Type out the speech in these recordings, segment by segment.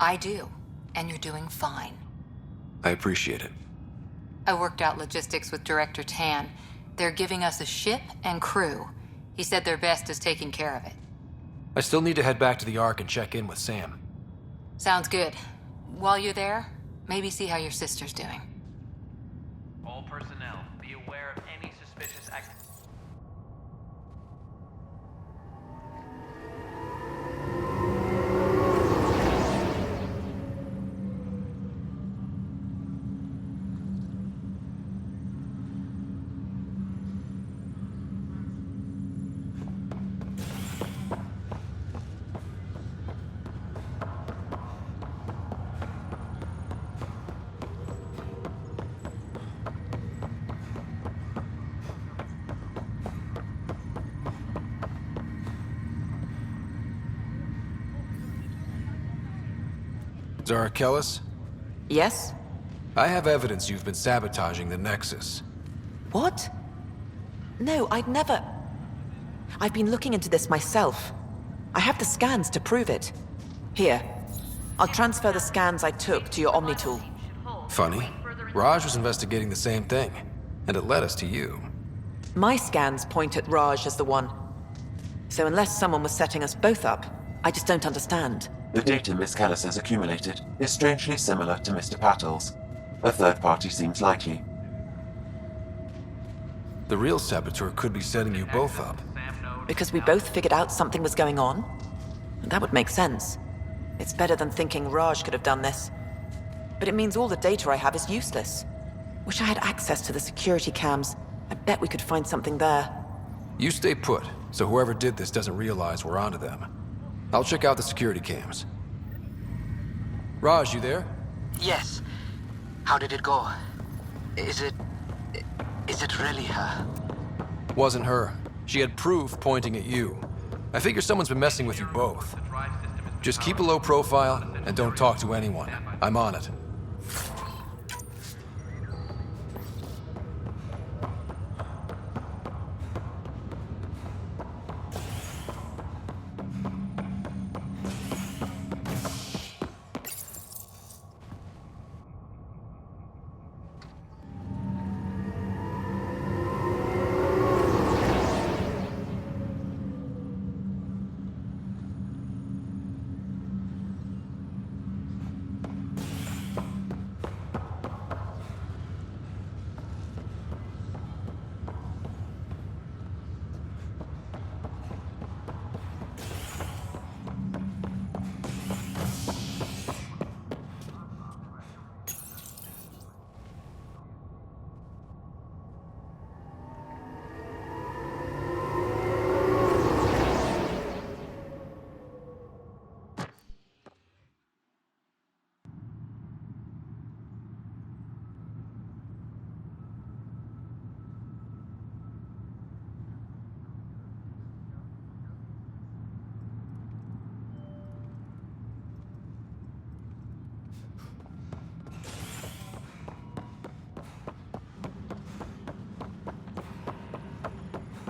I do, and you're doing fine. I appreciate it. I worked out logistics with Director Tan. They're giving us a ship and crew. He said their best is taking care of it. I still need to head back to the Ark and check in with Sam. Sounds good. While you're there, maybe see how your sister's doing. All personnel, be aware of any suspicious activity. Zara Kellis? Yes? I have evidence you've been sabotaging the Nexus. What? No, I'd never... I've been looking into this myself. I have the scans to prove it. Here. I'll transfer the scans I took to your Omni tool. Funny. Raj was investigating the same thing, and it led us to you. My scans point at Raj as the one. So unless someone was setting us both up, I just don't understand. The data Miss Kellis has accumulated is strangely similar to Mr. Patel's. A third party seems likely. The real saboteur could be setting you both up. Because we both figured out something was going on? That would make sense. It's better than thinking Raj could have done this. But it means all the data I have is useless. Wish I had access to the security cams. I bet we could find something there. You stay put, so whoever did this doesn't realize we're onto them. I'll check out the security cams. Raj, you there? Yes. How did it go? Is it really her? Wasn't her. She had proof pointing at you. I figure someone's been messing with you both. Just keep a low profile and don't talk to anyone. I'm on it.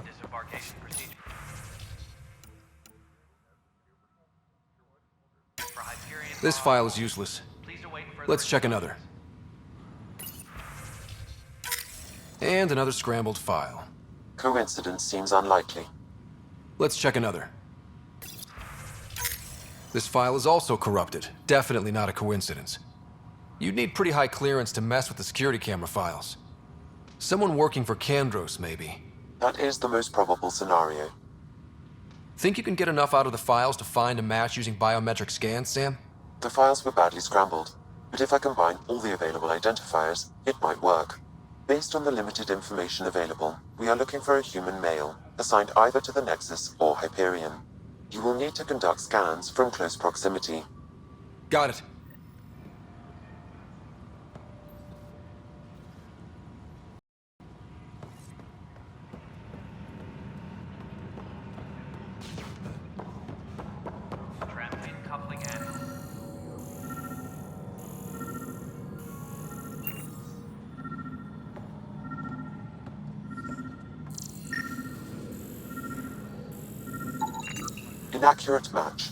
Disembarkation procedure. For Hyperion. This file is useless. Please await further Let's check another. And another scrambled file. Coincidence seems unlikely. Let's check another. This file is also corrupted. Definitely not a coincidence. You'd need pretty high clearance to mess with the security camera files. Someone working for Kandros, maybe. That is the most probable scenario. Think you can get enough out of the files to find a match using biometric scans, Sam? The files were badly scrambled, but if I combine all the available identifiers, it might work. Based on the limited information available, we are looking for a human male, assigned either to the Nexus or Hyperion. You will need to conduct scans from close proximity. Got it. Trampoline coupling added. Inaccurate match.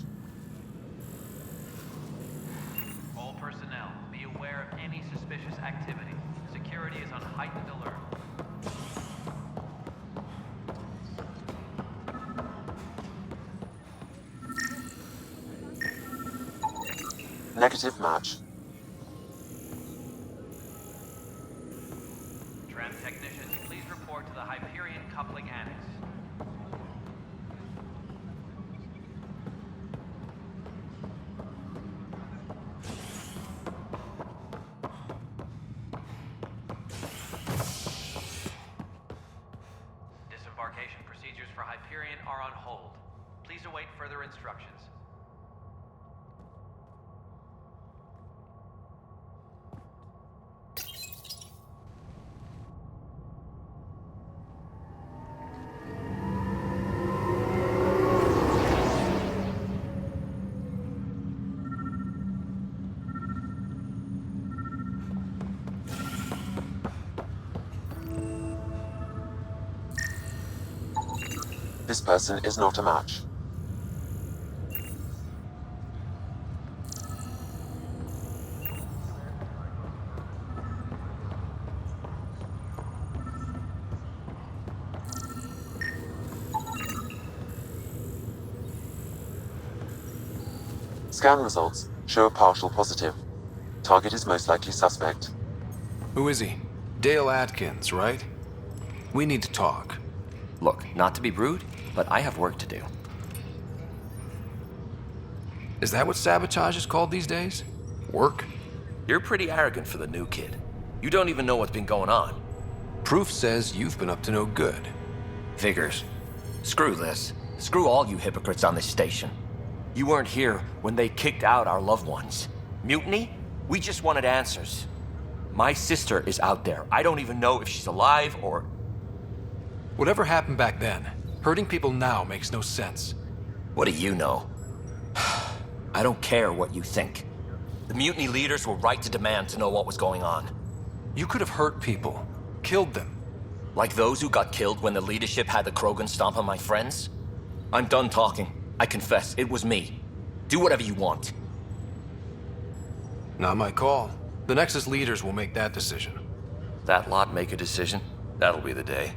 aware of any suspicious activity. Security is on heightened alert. Negative match. Tram technicians, please report to the Hyperion Coupling Annex. Disembarkation procedures for Hyperion are on hold. Please await further instructions. This person is not a match. Scan results show a partial positive. Target is most likely suspect. Who is he? Dale Atkins, right? We need to talk. Look, not to be rude, but I have work to do. Is that what sabotage is called these days? Work? You're pretty arrogant for the new kid. You don't even know what's been going on. Proof says you've been up to no good. Figures. Screw this. Screw all you hypocrites on this station. You weren't here when they kicked out our loved ones. Mutiny? We just wanted answers. My sister is out there. I don't even know if she's alive or... Whatever happened back then, hurting people now makes no sense. What do you know? I don't care what you think. The mutiny leaders were right to demand to know what was going on. You could have hurt people, killed them. Like those who got killed when the leadership had the Krogan stomp on my friends? I'm done talking. I confess, it was me. Do whatever you want. Not my call. The Nexus leaders will make that decision. That lot make a decision? That'll be the day.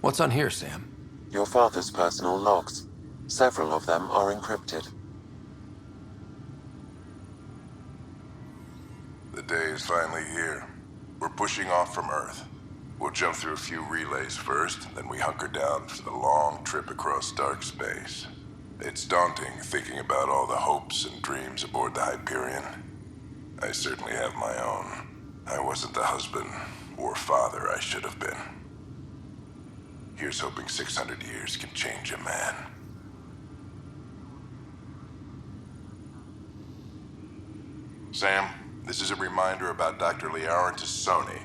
What's on here, Sam? Your father's personal logs. Several of them are encrypted. The day is finally here. We're pushing off from Earth. We'll jump through a few relays first, then we hunker down for the long trip across dark space. It's daunting thinking about all the hopes and dreams aboard the Hyperion. I certainly have my own. I wasn't the husband or father I should have been. Here's hoping 600 years can change a man. Sam, this is a reminder about Dr. Liara Tassoni.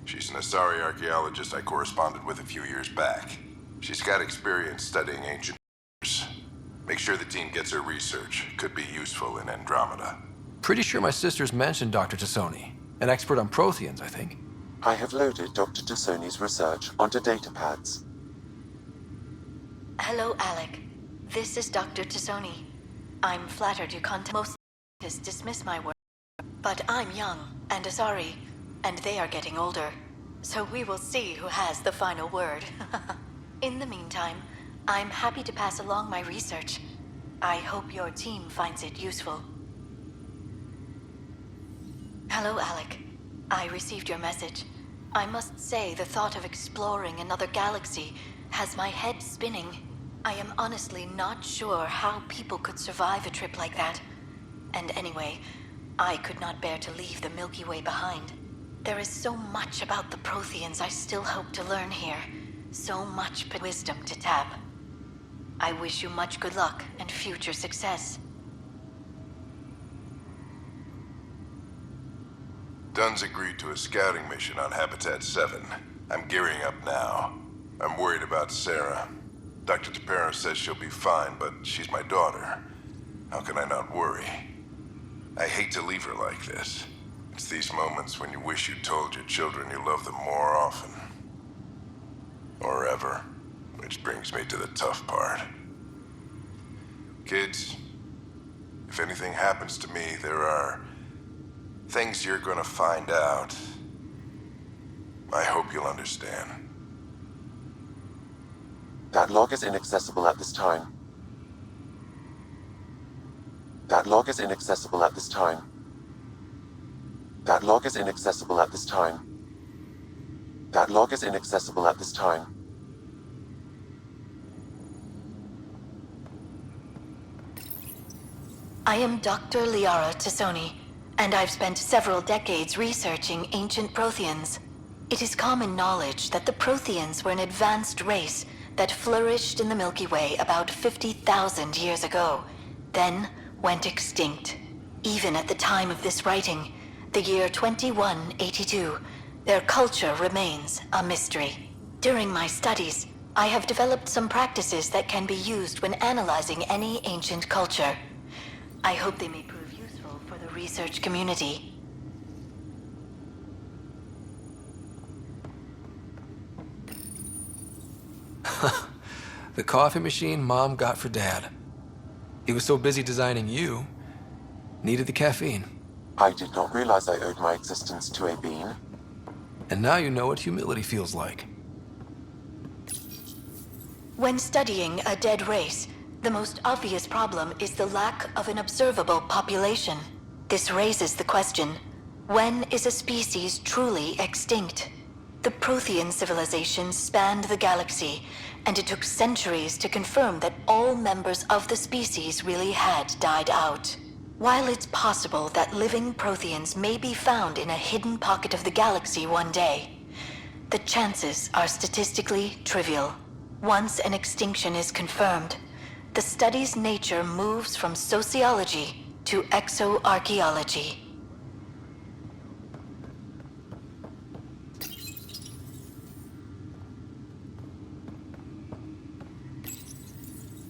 She's an Asari archaeologist I corresponded with a few years back. She's got experience studying ancient years. Make sure the team gets her research. Could be useful in Andromeda. Pretty sure my sister's mentioned Dr. Tassoni. An expert on Protheans, I think. I have loaded Dr. Tassoni's research onto datapads. Hello, Alec. This is Dr. Tassoni. I'm flattered you contact most scientists dismiss my work. But I'm young and Asari, and they are getting older. So we will see who has the final word. In the meantime, I'm happy to pass along my research. I hope your team finds it useful. Hello, Alec. I received your message. I must say the thought of exploring another galaxy has my head spinning. I am honestly not sure how people could survive a trip like that. And anyway, I could not bear to leave the Milky Way behind. There is so much about the Protheans I still hope to learn here. So much wisdom to tap. I wish you much good luck and future success. Dunn's agreed to a scouting mission on Habitat 7. I'm gearing up now. I'm worried about Sarah. Dr. Tapero says she'll be fine, but she's my daughter. How can I not worry? I hate to leave her like this. It's these moments when you wish you told your children you love them more often. Or ever. Which brings me to the tough part. Kids, if anything happens to me, there are things you're gonna find out. I hope you'll understand. That log is inaccessible at this time. That log is inaccessible at this time. That log is inaccessible at this time. That log is inaccessible at this time. I am Dr. Liara Tassoni, and I've spent several decades researching ancient Protheans. It is common knowledge that the Protheans were an advanced race that flourished in the Milky Way about 50,000 years ago, then went extinct. Even at the time of this writing, the year 2182, their culture remains a mystery. During my studies, I have developed some practices that can be used when analyzing any ancient culture. I hope they may prove useful for the research community. The coffee machine Mom got for Dad. He was so busy designing you, needed the caffeine. I did not realize I owed my existence to a bean. And now you know what humility feels like. When studying a dead race, the most obvious problem is the lack of an observable population. This raises the question, when is a species truly extinct? The Prothean civilization spanned the galaxy, and it took centuries to confirm that all members of the species really had died out. While it's possible that living Protheans may be found in a hidden pocket of the galaxy one day, the chances are statistically trivial. Once an extinction is confirmed, the study's nature moves from sociology to exoarchaeology.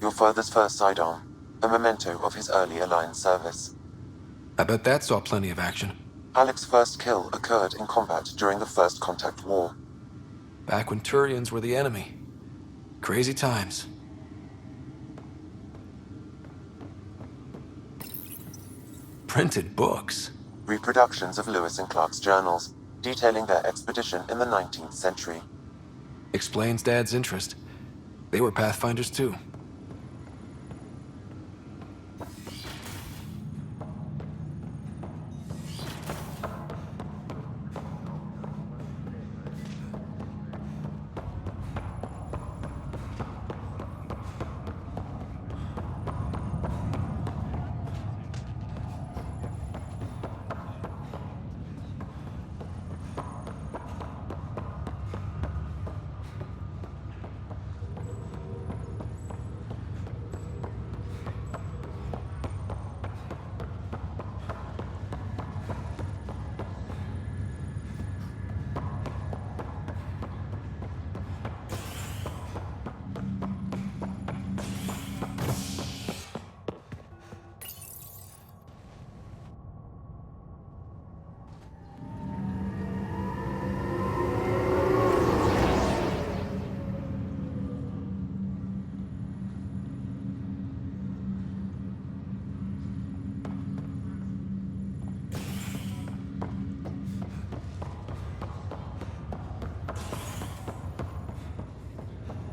Your father's first sidearm, a memento of his early Alliance service. I bet that saw plenty of action. Alec's first kill occurred in combat during the First Contact War. Back when Turians were the enemy. Crazy times. Printed books. Reproductions of Lewis and Clark's journals, detailing their expedition in the 19th century. Explains Dad's interest. They were Pathfinders too.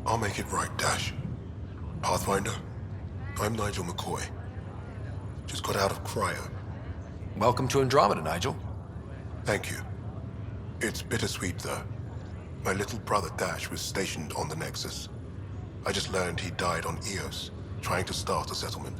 I'll make it right, Dash. Pathfinder, I'm Nigel McCoy. Just got out of cryo. Welcome to Andromeda, Nigel. Thank you. It's bittersweet, though. My little brother Dash was stationed on the Nexus. I just learned he died on Eos, trying to start a settlement.